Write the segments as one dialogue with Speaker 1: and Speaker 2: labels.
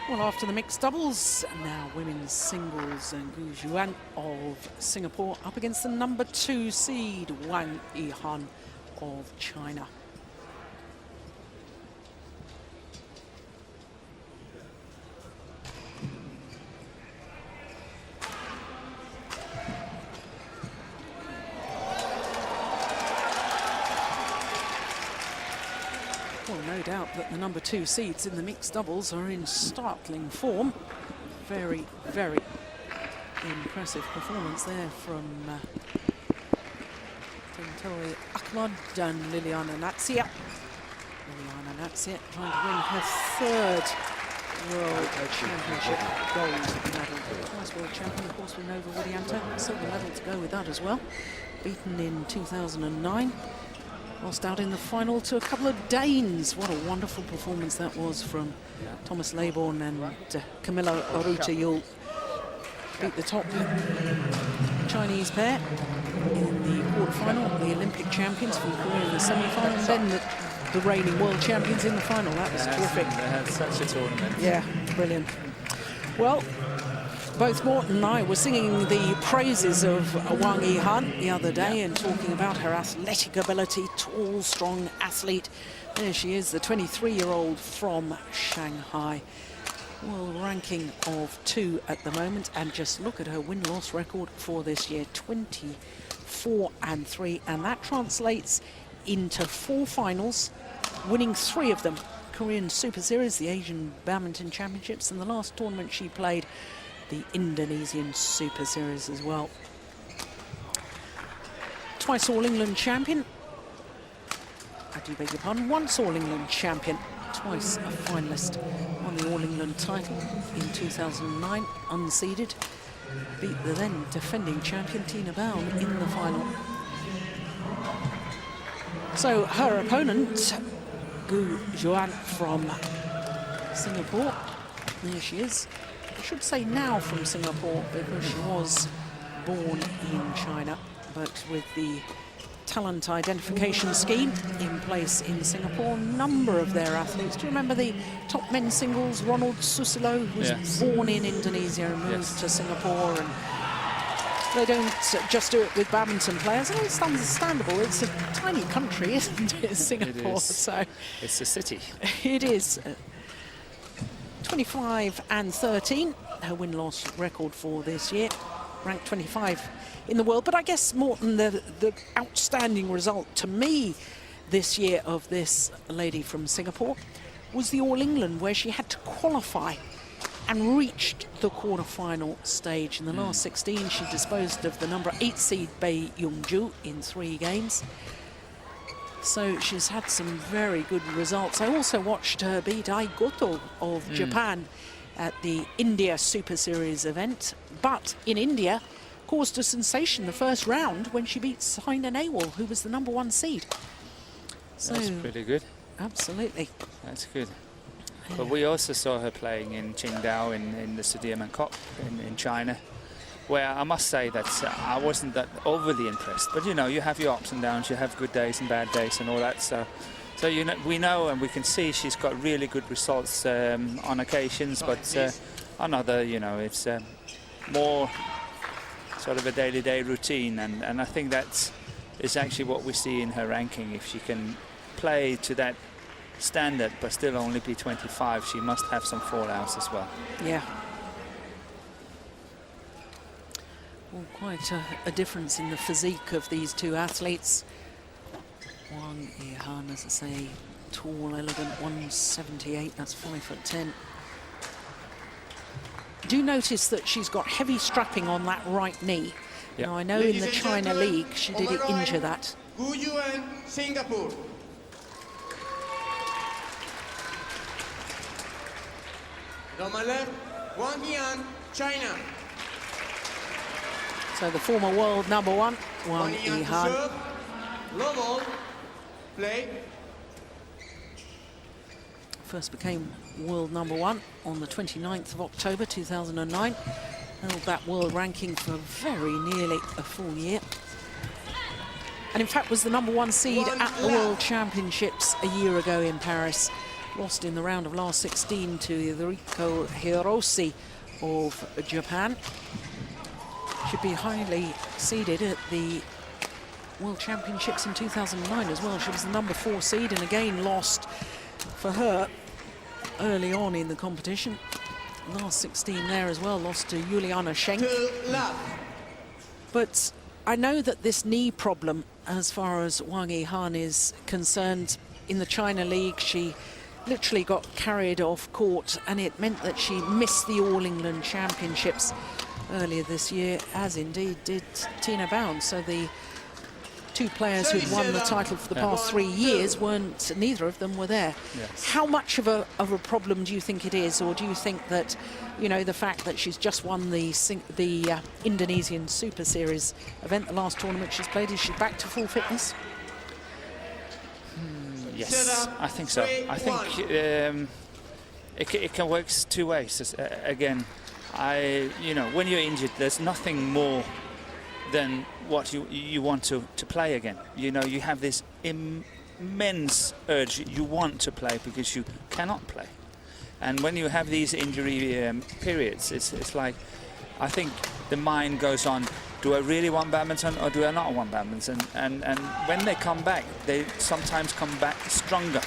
Speaker 1: Well, after the mixed doubles, now women's singles, and Juan of Singapore up against the number 2 seed, Wang Yihan of China. Well, no doubt that the number 2 seeds in the mixed doubles are in startling form. Very, very impressive performance there from Tintori Ahmad and Liliana Natsir. Liliana Natsir trying to win her 3rd World Championship gold medal. Twice World Champion, of course, with Nova Widianta. Silver medal to go with that as well. Beaten in 2009. Lost out in the final to a couple of Danes. What a wonderful performance that was from Thomas Laybourne and Camilla Oruta-Yul. Beat the top Chinese pair in the quarterfinal, the Olympic champions from Korea in the semi-final, and then the reigning world champions in the final. That was terrific.
Speaker 2: They had such a tournament.
Speaker 1: Yeah, brilliant. Well, both Morton and I were singing the praises of Wang Yihan the other day and talking about her athletic ability, tall, strong athlete. There she is, the 23-year-old from Shanghai. World ranking of 2 at the moment, and just look at her win-loss record for this year, 24-3, and that translates into 4 finals, winning 3 of them. Korean Super Series, the Asian Badminton Championships, and the last tournament she played, the Indonesian Super Series as well. Twice All England champion. I do beg your pardon, once All England champion, twice a finalist on the All England title in 2009, unseeded. Beat the then defending champion Tina Baum in the final. So her opponent, Gu Juan from Singapore, there she is. I should say now from Singapore because she was born in China, but with the talent identification scheme in place in Singapore, a number of their athletes. Do you remember the top men's singles, Ronald Susilo, who was born in Indonesia and moved to Singapore? And they don't just do it with badminton players. And it's understandable. It's a tiny country, isn't it, Singapore?
Speaker 2: It is.
Speaker 1: So
Speaker 2: it's a city.
Speaker 1: It is. 25-13, her win-loss record for this year, ranked 25 in the world. But I guess, Morton, the outstanding result to me this year of this lady from Singapore was the All England, where she had to qualify and reached the quarter-final stage. In the last 16, she disposed of the number 8 seed Bei Yongju in 3 games. So she's had some very good results. I also watched her beat Ai Goto of Japan at the India Super Series event. But in India, caused a sensation the first round when she beat Saina Nehwal, who was the number 1 seed. So,
Speaker 2: that's pretty good.
Speaker 1: Absolutely.
Speaker 2: That's good. But we also saw her playing in Qingdao in the Sudirman Cup in China, where I must say that I wasn't that overly impressed. But, you know, you have your ups and downs, you have good days and bad days and all that. So you know, we know and we can see she's got really good results on occasions, but on other, you know, it's more sort of a day-to-day routine. And I think that is actually what we see in her ranking. If she can play to that standard but still only be 25, she must have some fallouts as well.
Speaker 1: Yeah. Well, quite a difference in the physique of these 2 athletes. Wang Yihan, as I say, tall, elegant, 178, that's 5'10". Do notice that she's got heavy strapping on that right knee. Now, I know in the China League she did injure that.
Speaker 3: Gu Yuan, Singapore. On my left, Wang Yihan, China.
Speaker 1: So the former world number 1, Wang Yihan.
Speaker 3: Low ball, play.
Speaker 1: First became world number 1 on the 29th of October 2009. Held that world ranking for very nearly a full year. And in fact was the number 1 seed at the World Championships a year ago in Paris. lost in the round of last 16 to Riko Hiroshi of Japan. Should be highly seeded at the World Championships in 2009 as well. She was the number 4 seed and again lost for her early on in the competition. Last 16 there as well, lost to Juliana Schenk. But I know that this knee problem, as far as Wang Yihan is concerned, in the China League, she literally got carried off court and it meant that she missed the All England Championships earlier this year, as indeed did Tina Bound. So the two players who'd won the title for the past 3 years weren't, neither of them were there.
Speaker 2: Yes.
Speaker 1: How much of a problem do you think it is, or do you think that, you know, the fact that she's just won the Indonesian Super Series event, the last tournament she's played, is she back to full fitness?
Speaker 2: Yes, I think so. I think it can work 2 ways. Again, you know, when you're injured, there's nothing more than what you want to play again. You know, you have this immense urge. You want to play because you cannot play. And when you have these injury periods, it's like, I think the mind goes on, do I really want badminton or do I not want badminton? And when they come back, they sometimes come back stronger.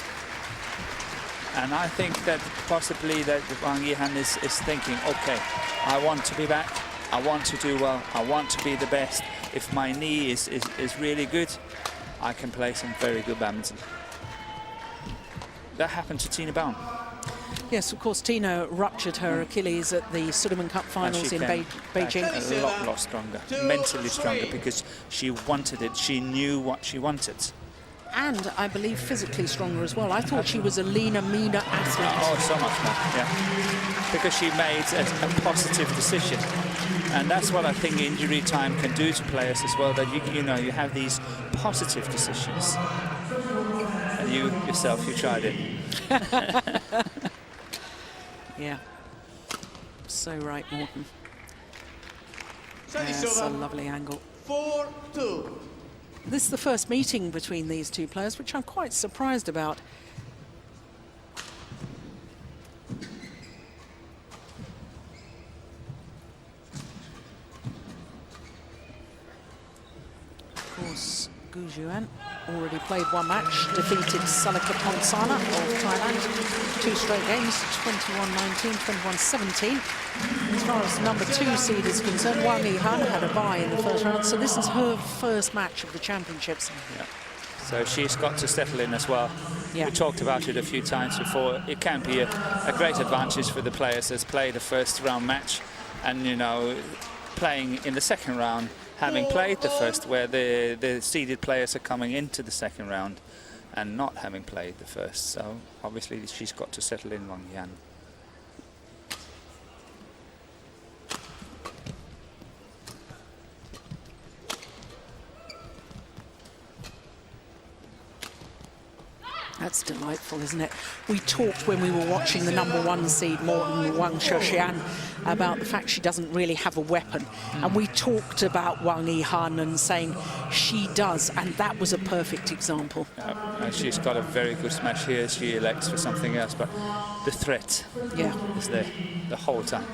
Speaker 2: And I think that possibly that Wang Yihan is thinking, okay, I want to be back, I want to do well, I want to be the best. If my knee is really good, I can play some very good badminton. That happened to Tina Bound.
Speaker 1: Yes, of course, Tina ruptured her Achilles at the Sudirman Cup finals in Beijing.
Speaker 2: A lot stronger, mentally stronger, because she wanted it. She knew what she wanted.
Speaker 1: And I believe physically stronger as well. I thought she was a leaner, meaner athlete.
Speaker 2: Oh, so much more, yeah. Because she made a positive decision. And that's what I think injury time can do to players as well, that you know, you have these positive decisions. And you yourself, you tried it.
Speaker 1: Yeah. So right, Morten. That's a lovely angle.
Speaker 3: 4-2.
Speaker 1: This is the first meeting between these two players, which I'm quite surprised about. Of course, Gu Juan already played one match, defeated Salika Ponsana of Thailand. 2 straight games, 21-19, 21-17. As far as number 2 seed is concerned, Wang Yihan had a bye in the first round, so this is her first match of the championships.
Speaker 2: Yeah. So she's got to settle in as well.
Speaker 1: Yeah.
Speaker 2: We talked about it a few times before. It can be a great advantage for the players that's played a first round match, and you know, playing in the second round, having played the first, where the seeded players are coming into the second round and not having played the first. So obviously she's got to settle in, Wang Yihan.
Speaker 1: That's delightful, isn't it? We talked when we were watching the number 1 seed, Morten Wang Shoshian, about the fact she doesn't really have a weapon. And we talked about Wang Yihan and saying she does, and that was a perfect example.
Speaker 2: And she's got a very good smash here. She elects for something else, but the threat is there the whole time.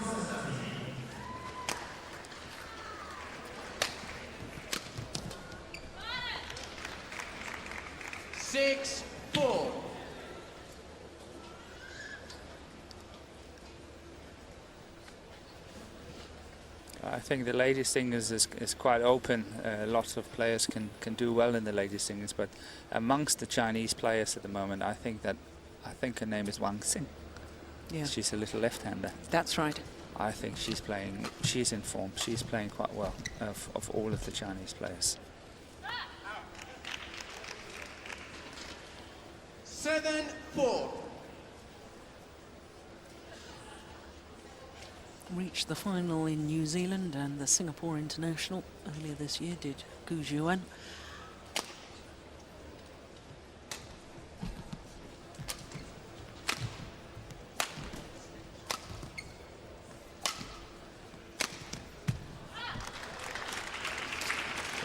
Speaker 2: I think the ladies singles is quite open. Lots of players can do well in the ladies singles, but amongst the Chinese players at the moment, I think her name is Wang Xing.
Speaker 1: Yeah.
Speaker 2: She's a little left-hander.
Speaker 1: That's right.
Speaker 2: I think she's in form. She's playing quite well of all of the Chinese players.
Speaker 3: 7-4.
Speaker 1: Reached the final in New Zealand and the Singapore International earlier this year, did Gu Juan.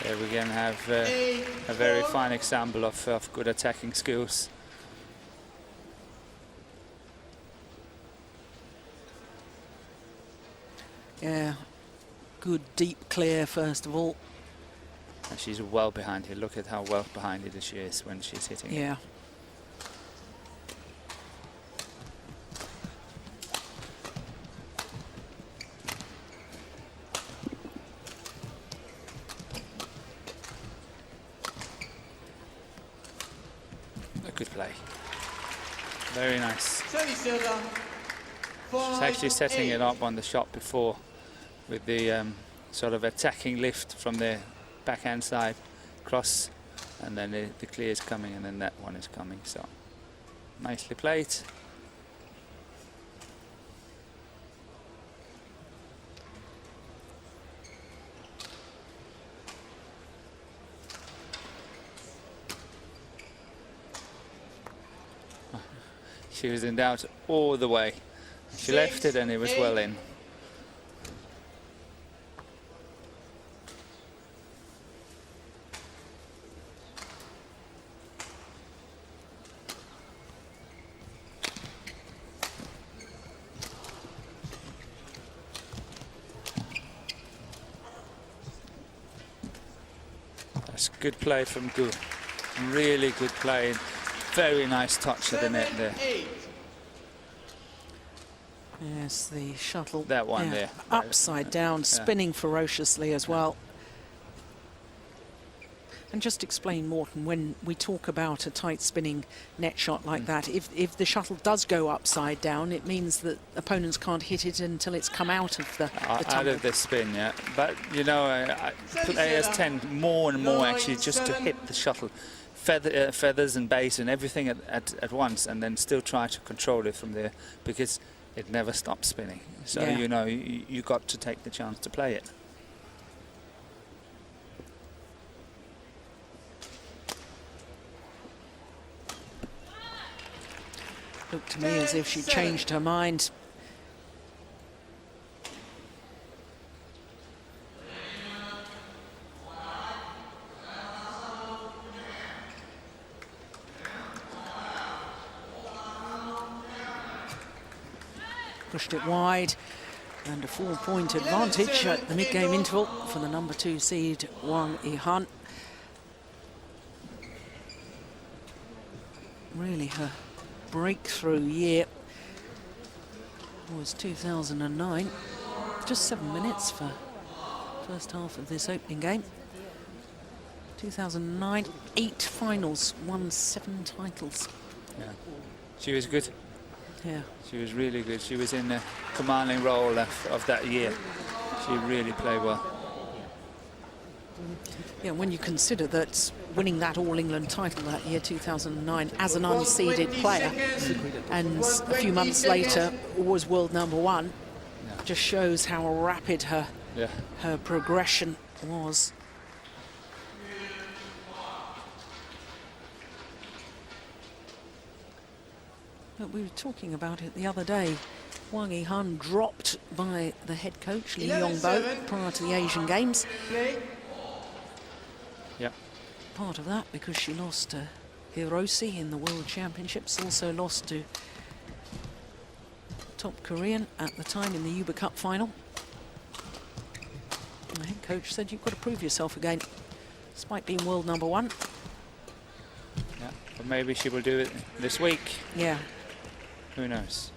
Speaker 2: There we again have a very fine example of good attacking skills.
Speaker 1: Yeah, good deep clear first of all.
Speaker 2: And she's well behind here. Look at how well behind it she is when she's hitting it.
Speaker 1: Yeah.
Speaker 2: A good play. Very nice.
Speaker 3: Service over.
Speaker 2: She's actually setting it up on the shot before with the sort of attacking lift from the backhand side, cross, and then the clear is coming, and then that one is coming. So nicely played. She was in doubt all the way. She left it and it was well in. That's good play from Gu. Really good play. Very nice touch of the net there.
Speaker 1: Yes, the shuttle.
Speaker 2: That one there.
Speaker 1: Upside down, spinning ferociously as well. And just explain, Morten, when we talk about a tight spinning net shot like that, if the shuttle does go upside down, it means that opponents can't hit it until it's come out of the
Speaker 2: out of the spin, yeah. But, you know, players tend more and more actually just to hit the shuttle. Feathers and base and everything at once, and then still try to control it from there, because it never stops spinning. So, you know, you got to take the chance to play it.
Speaker 1: Looked to me as if she changed her mind. Pushed it wide, and a 4-point advantage at the mid-game interval for the number 2 seed Wang Yihan. Really, her breakthrough year was 2009. Just 7 minutes for first half of this opening game. 2009, 8 finals, won 7 titles.
Speaker 2: Yeah, she was good.
Speaker 1: Yeah.
Speaker 2: She was really good. She was in the commanding role of that year. She really played well.
Speaker 1: Yeah, when you consider that winning that All-England title that year, 2009, as an unseeded player, and a few months later was world number 1, just shows how rapid her progression was. But we were talking about it the other day. Wang Yihan dropped by the head coach, Lee Yongbo, prior to the Asian Games.
Speaker 2: Yeah.
Speaker 1: Part of that because she lost to Hiroshi in the World Championships, also lost to top Korean at the time in the Uber Cup final. And the head coach said, you've got to prove yourself again, despite being world number 1.
Speaker 2: Yeah, but maybe she will do it this week.
Speaker 1: Yeah.
Speaker 2: Who knows?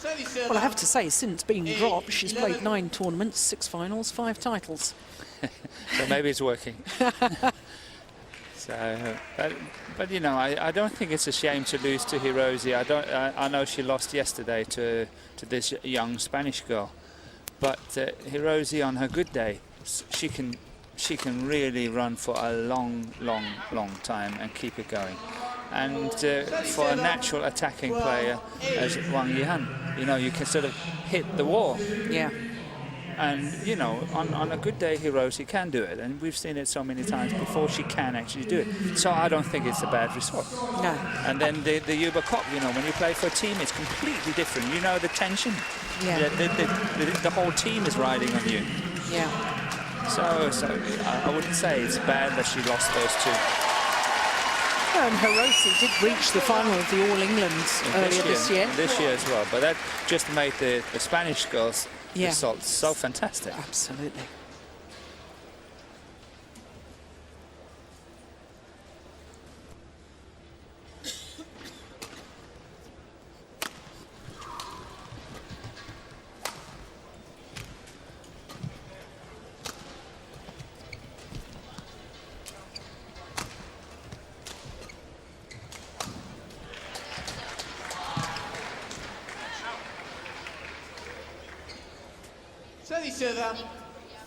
Speaker 1: Well, I have to say, since being dropped, she's played 9 tournaments, 6 finals, 5 titles.
Speaker 2: So maybe it's working. So, but you know, I don't think it's a shame to lose to Hiroshi. I know she lost yesterday to this young Spanish girl, but Hiroshi on her good day, she can really run for a long time and keep it going. And for a natural attacking player as Wang Yihan, you know, you can sort of hit the wall.
Speaker 1: Yeah.
Speaker 2: And, you know, on a good day, Hiroshi can do it. And we've seen it so many times before she can actually do it. So I don't think it's a bad result.
Speaker 1: No.
Speaker 2: And then the Uber Cup, you know, when you play for a team, it's completely different. You know the tension.
Speaker 1: Yeah.
Speaker 2: The whole team is riding on you.
Speaker 1: Yeah.
Speaker 2: So I wouldn't say it's bad that she lost those 2.
Speaker 1: And Hiroshi did reach the final of the All Englands earlier this year.
Speaker 2: This year as well, but that just made the Spanish girls'
Speaker 1: Yeah.
Speaker 2: results so fantastic.
Speaker 1: Absolutely.
Speaker 3: Service server,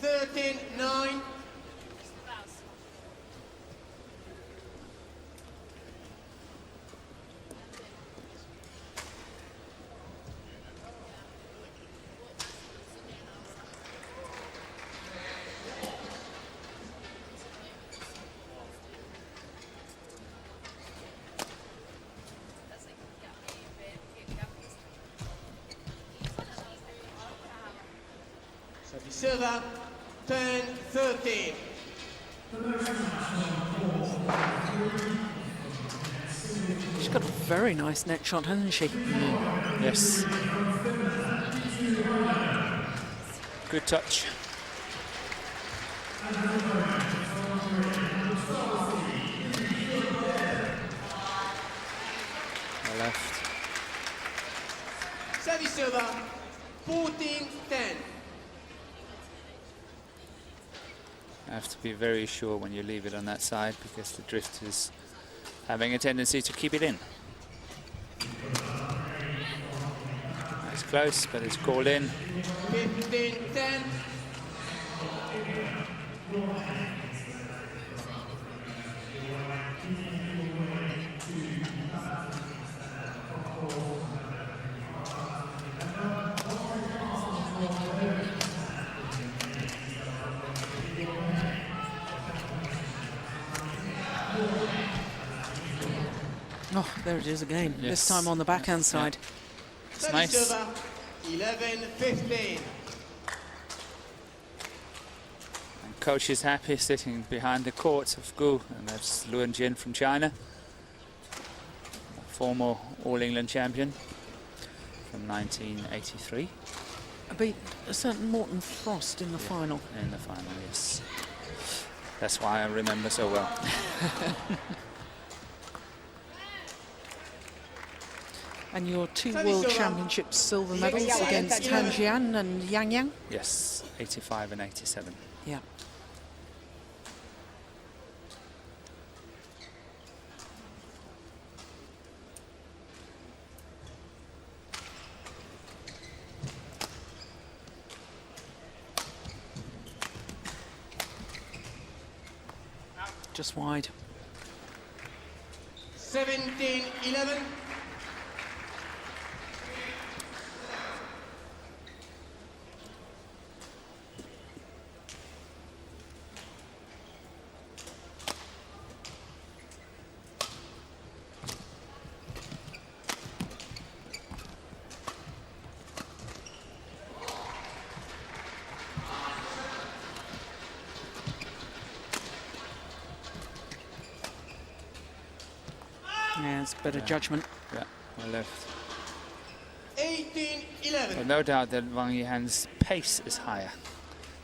Speaker 3: 13-9. Service server, 10-13.
Speaker 1: She's got a very nice net shot, hasn't she?
Speaker 2: Yes. Good touch. The left.
Speaker 3: Service server, 14-10.
Speaker 2: I have to be very sure when you leave it on that side because the drift is having a tendency to keep it in. It's close, but it's called in.
Speaker 3: 15-10.
Speaker 1: Oh, there it is again.
Speaker 2: Yes.
Speaker 1: This time on the backhand side.
Speaker 2: It's
Speaker 3: Service
Speaker 2: nice.
Speaker 3: server, 11-15.
Speaker 2: And coach is happy sitting behind the courts of Gu, and that's Luan Jin from China, former All England champion from 1983.
Speaker 1: Beat a certain Morton Frost in the final.
Speaker 2: In the final, yes. That's why I remember so well.
Speaker 1: And your two
Speaker 3: Service
Speaker 1: World
Speaker 3: over.
Speaker 1: Championships silver medals
Speaker 3: Yeah,
Speaker 1: against
Speaker 3: yeah.
Speaker 1: Han Jian and Yang Yang.
Speaker 2: Yes, 85 and 87.
Speaker 1: Yeah. Just wide.
Speaker 3: 17-11.
Speaker 1: Yeah, it's better judgment.
Speaker 2: Yeah, on the left.
Speaker 3: 18-11.
Speaker 2: But no doubt that Wang Yihan's pace is higher.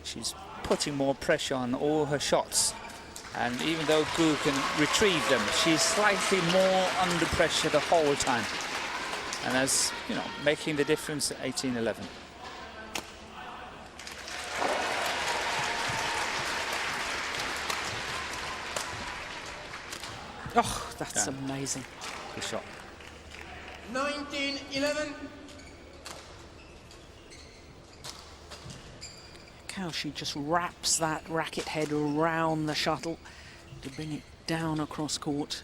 Speaker 2: She's putting more pressure on all her shots. And even though Gu can retrieve them, she's slightly more under pressure the whole time. And that's, you know, making the difference at 18-11.
Speaker 1: Oh, that's
Speaker 2: Yeah.
Speaker 1: amazing.
Speaker 2: Good shot.
Speaker 3: 19-11.
Speaker 1: Look how she just wraps that racket head around the shuttle to bring it down across court.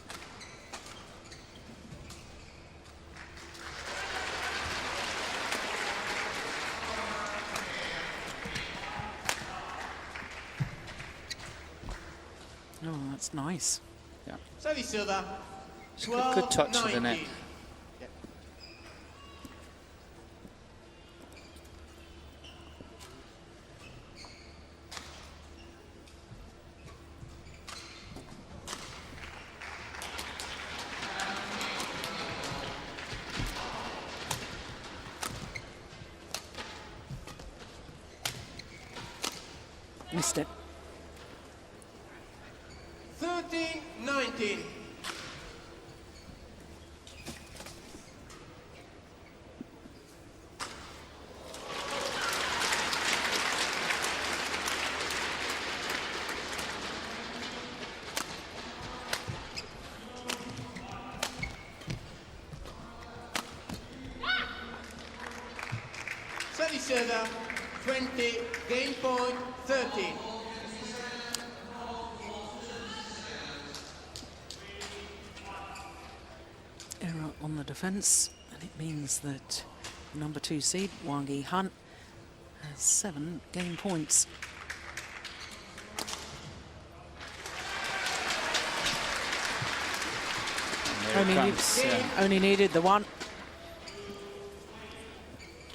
Speaker 1: Oh, that's nice.
Speaker 2: Yeah.
Speaker 3: Service server,
Speaker 2: She's got good touch of the net.
Speaker 3: 12-19.
Speaker 1: Missed it.
Speaker 3: 13-19. Server 20, game point 13.
Speaker 1: Error on the defence, and it means that number 2 seed, Wang Yihan, has 7 game points. Only needed the one.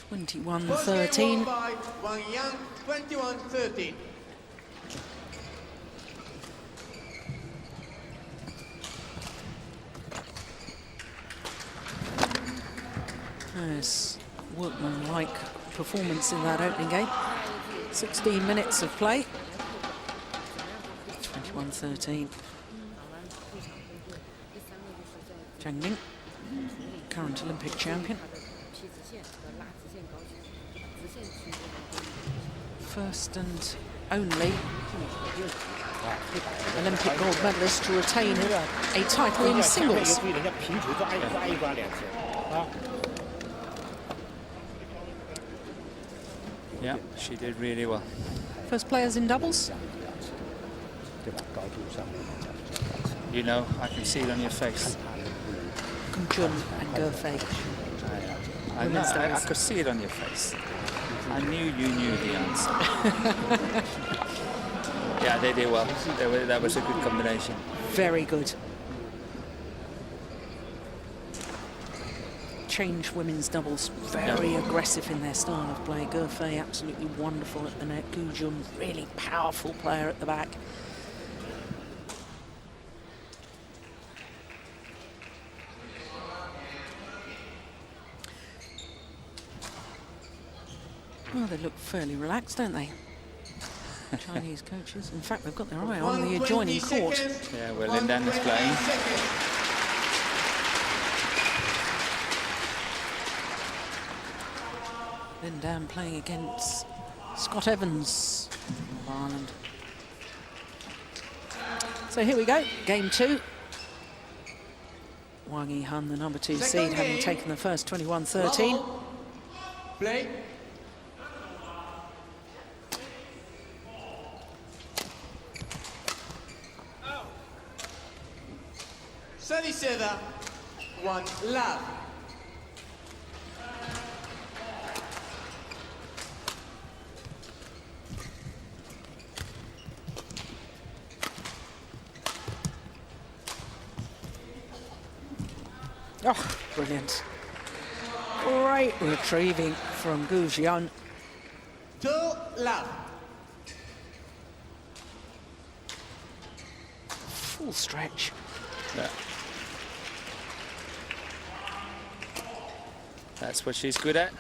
Speaker 1: 21-13.
Speaker 3: Wang Yihan, 21-13.
Speaker 1: Nice workman-like performance in that opening game. 16 minutes of play. 21-13. Zhang Ning, current Olympic champion. First and only Olympic gold medalist to retain a title in singles.
Speaker 2: Yeah, she did really well.
Speaker 1: First players in doubles.
Speaker 2: You know, I can see it on your face.
Speaker 1: Jun and Gefei.
Speaker 2: I know, I could see it on your face. I knew you knew the answer. Yeah, they did well. That was a good combination.
Speaker 1: Very good. Change women's doubles. Very aggressive in their style of play. Gefei absolutely wonderful at the net. Gu Jun, really powerful player at the back. Well, they look fairly relaxed, don't they? Chinese coaches. In fact, they've got their eye on the adjoining court.
Speaker 2: Yeah, well, Lindan is playing.
Speaker 1: Lindan playing against Scott Evans of Ireland. So here we go, game 2. Wang Yihan, the number 2 seed, having taken the first 21-13.
Speaker 3: Play. Server 1 love.
Speaker 1: Oh, brilliant. Great retrieving from Gu Jun.
Speaker 3: 2 love.
Speaker 1: Full stretch.
Speaker 2: Yeah. That's what she's good at.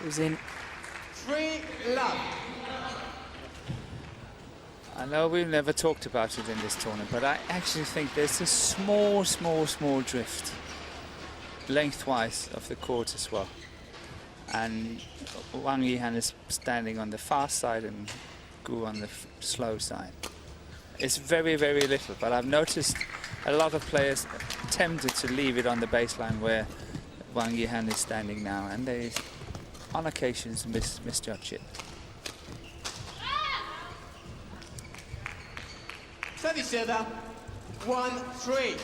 Speaker 1: It was in.
Speaker 3: 3 love.
Speaker 2: I know we've never talked about it in this tournament, but I actually think there's a small drift lengthwise of the court as well. And Wang Yihan is standing on the fast side and Gu on the slow side. It's very, very little, but I've noticed a lot of players tempted to leave it on the baseline where Wang Yihan is standing now, and they, on occasions, misjudge it.
Speaker 3: Server 1-3.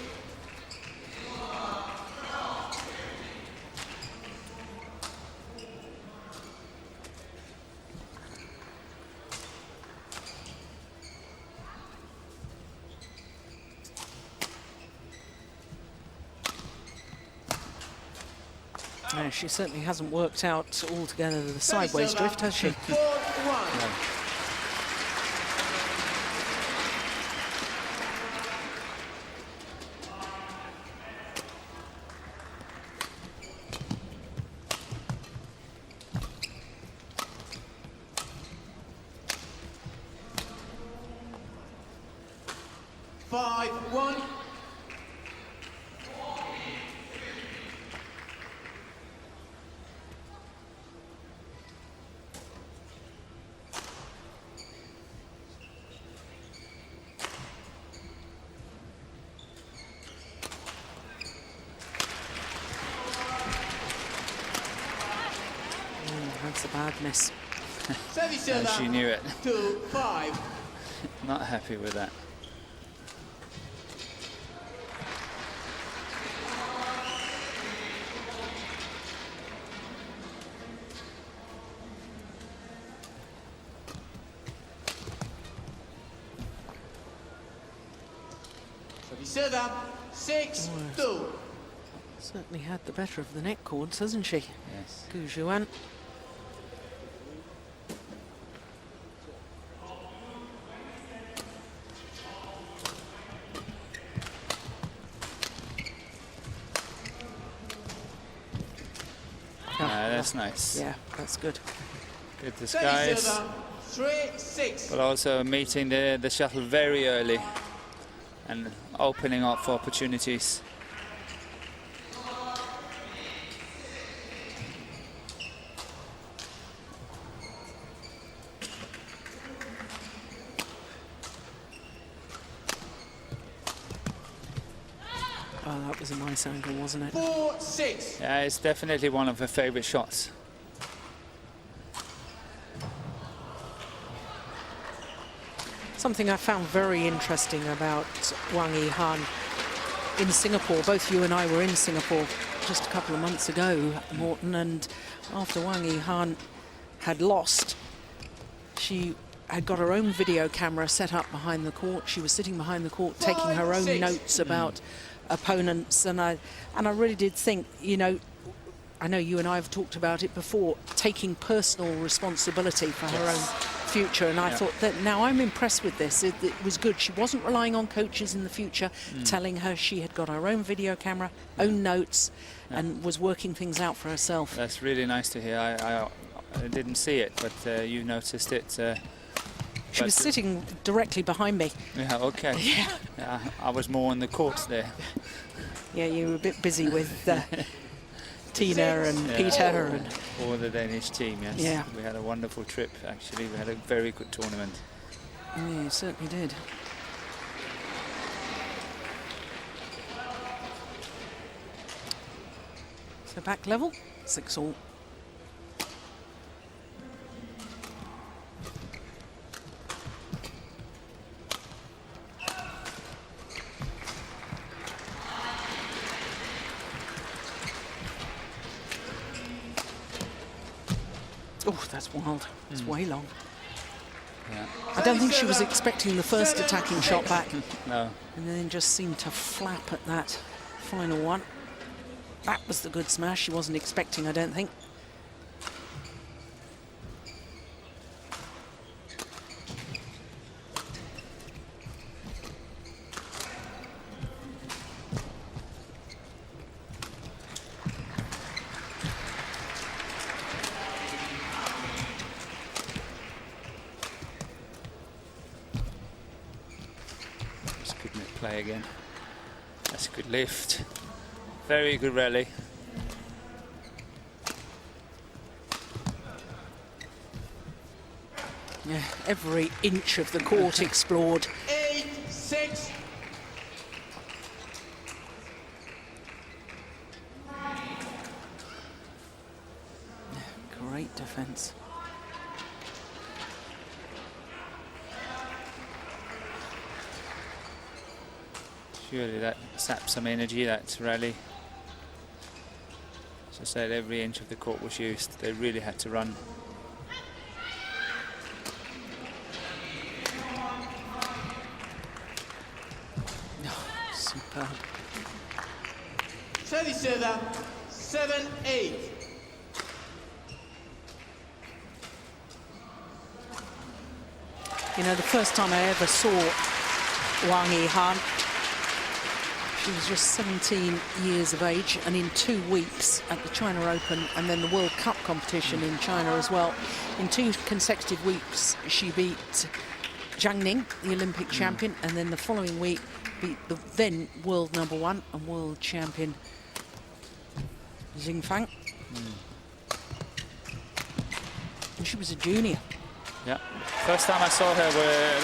Speaker 1: No, she certainly hasn't worked out altogether the sideways drift, has she?
Speaker 3: No. 5-1.
Speaker 1: That's a bad miss.
Speaker 2: And she knew it.
Speaker 3: 2-5.
Speaker 2: Not happy with that.
Speaker 3: Service 6-2.
Speaker 1: Certainly had the better of the neck cords, hasn't she?
Speaker 2: Yes.
Speaker 1: Juan.
Speaker 2: That's nice.
Speaker 1: Yeah, that's good.
Speaker 2: Good disguise.
Speaker 3: 3-6.
Speaker 2: But also meeting the shuttle very early and opening up for opportunities.
Speaker 1: Oh, that was a nice angle, wasn't it?
Speaker 3: 4-6.
Speaker 2: Yeah, it's definitely one of her favorite shots.
Speaker 1: Something I found very interesting about Wang Yihan in Singapore. Both you and I were in Singapore just a couple of months ago, Morten, and after Wang Yihan had lost, she had got her own video camera set up behind the court. She was sitting behind the court taking her own notes about opponents, and I really did think, you know, I know you and I have talked about it before, taking personal responsibility for her own future, and I thought that now I'm impressed with this. It was good. She wasn't relying on coaches in the future telling her. She had got her own video camera, own notes, and was working things out for herself.
Speaker 2: That's really nice to hear. I didn't see it, but you noticed it.
Speaker 1: She was sitting directly behind me.
Speaker 2: Yeah, okay. Yeah, I was more on the court there.
Speaker 1: Yeah, you were a bit busy with Tina and Peter. And
Speaker 2: or the Danish team, yes.
Speaker 1: Yeah.
Speaker 2: We had a wonderful trip, actually. We had a very good tournament.
Speaker 1: Yeah, you certainly did. So back level, 6-all. Oh, that's wild. It's way long.
Speaker 2: Yeah.
Speaker 1: I don't think she was expecting the first attacking shot back.
Speaker 2: No.
Speaker 1: And then just seemed to flap at that final one. That was the good smash she wasn't expecting, I don't think.
Speaker 2: Play again. That's a good lift. Very good rally.
Speaker 1: Yeah, every inch of the court explored.
Speaker 3: 8-6.
Speaker 1: Great defense.
Speaker 2: Surely that sapped some energy, that rally. As I said, every inch of the court was used. They really had to run.
Speaker 1: Oh, superb.
Speaker 3: Service 7-8.
Speaker 1: You know, the first time I ever saw Wang Yihan, she was just 17 years of age, and in 2 weeks at the China Open and then the World Cup competition in China as well, in 2 consecutive weeks she beat Zhang Ning, the Olympic champion, and then the following week beat the then world #1 and world champion Yihan. And she was a junior.
Speaker 2: Yeah, first time I saw her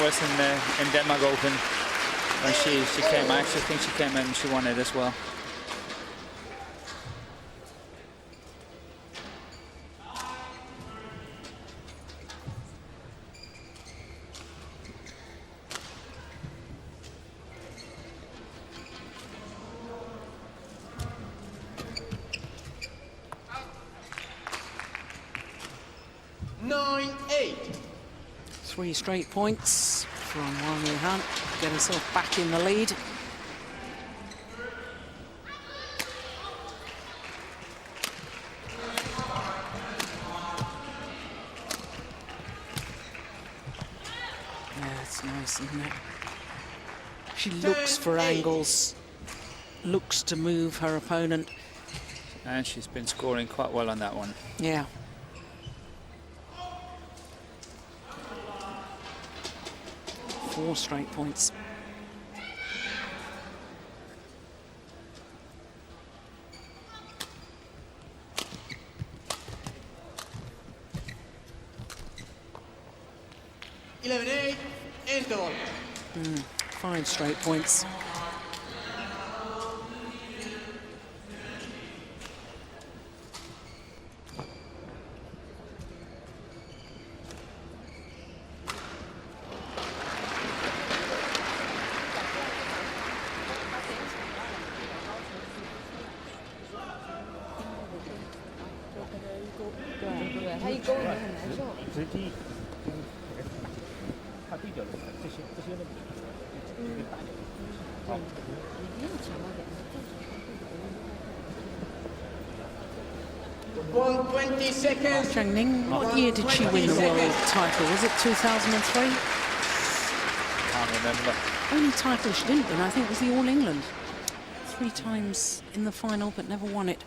Speaker 2: was in Denmark Open when she came. I actually think she came in and she won it as well.
Speaker 1: Three straight points from Yihan, get herself back in the lead. Yeah, it's nice, isn't it? She looks for angles, looks to move her opponent.
Speaker 2: And she's been scoring quite well on that one.
Speaker 1: Yeah. Four straight points.
Speaker 3: End all.
Speaker 1: 5 straight points. Zhang Ning, what year did she win the world title? Was it 2003?
Speaker 2: Can't remember.
Speaker 1: Only title she didn't win, I think, was the All England. 3 times in the final, but never won it.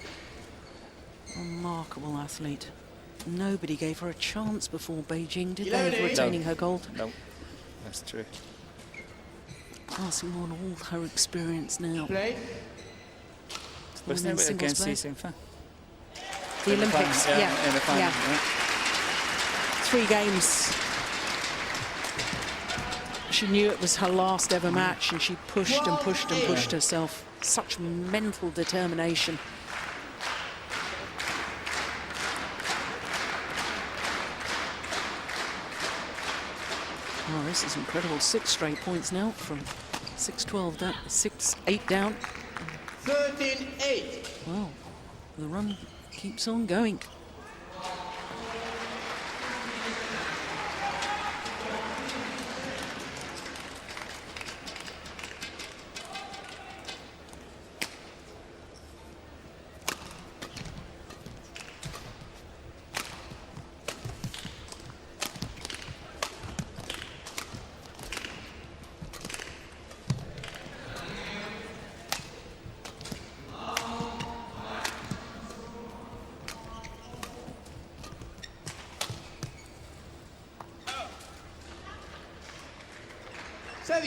Speaker 1: Remarkable athlete. Nobody gave her a chance before Beijing, did they, of retaining her gold?
Speaker 2: No, that's true.
Speaker 1: Passing on all her experience now.
Speaker 2: Wasn't it against Yihan?
Speaker 1: The Olympics,
Speaker 2: in the final,
Speaker 1: yeah. 3 games. She knew it was her last ever match, and she pushed and pushed and pushed herself. Such mental determination. Oh, this is incredible. 6 straight points now from 6-12 down, 6-8 down.
Speaker 3: 13-8.
Speaker 1: Well, the run keeps on going.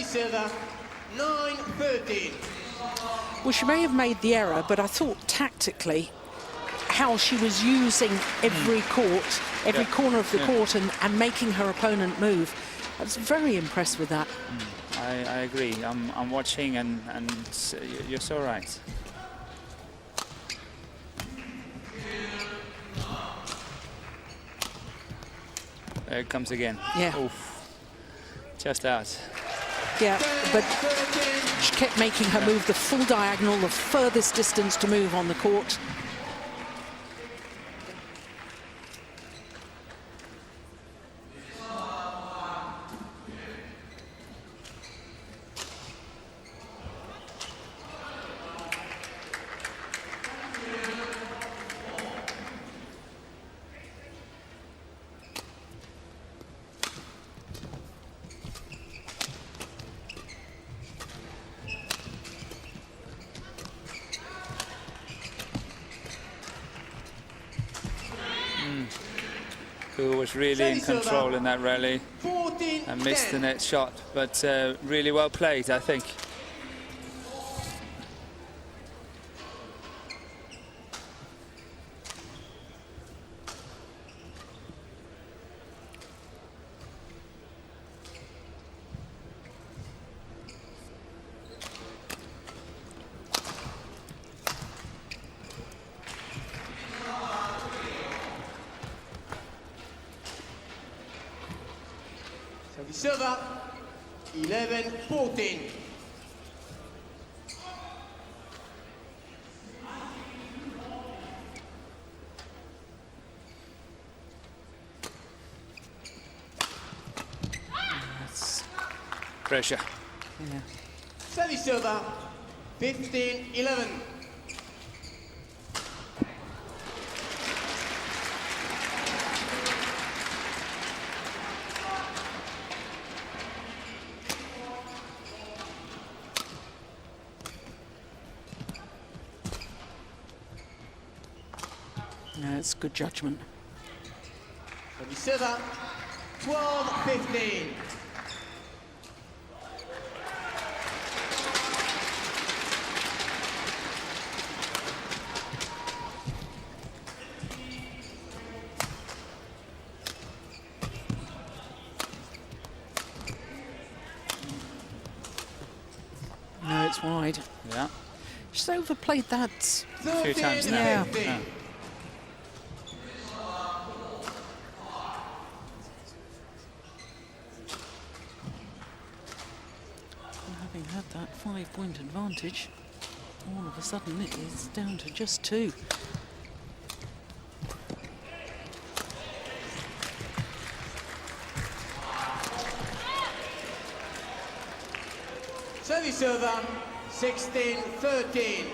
Speaker 3: Server 9-13.
Speaker 1: Well, she may have made the error, but I thought tactically how she was using every court, every corner of the court and making her opponent move. I was very impressed with that.
Speaker 2: I agree. I'm watching and you're so right. There it comes again.
Speaker 1: Yeah.
Speaker 2: Oof. Just out.
Speaker 1: Yeah, but she kept making her move the full diagonal, the furthest distance to move on the court.
Speaker 2: Who was really in control in that rally and missed the net shot, but really well played, I think.
Speaker 3: server, 11-14.
Speaker 2: That's pressure.
Speaker 1: Yeah.
Speaker 3: Service server, 15-11.
Speaker 1: Yeah, it's good judgment.
Speaker 3: Service server, 12-15.
Speaker 1: No, it's wide.
Speaker 2: Yeah,
Speaker 1: She's overplayed that.
Speaker 2: a few times now.
Speaker 1: Yeah.
Speaker 3: 13-15.
Speaker 2: Yeah.
Speaker 1: Having had that 5-point advantage, all of a sudden it is down to just 2.
Speaker 3: Service server, 16-13.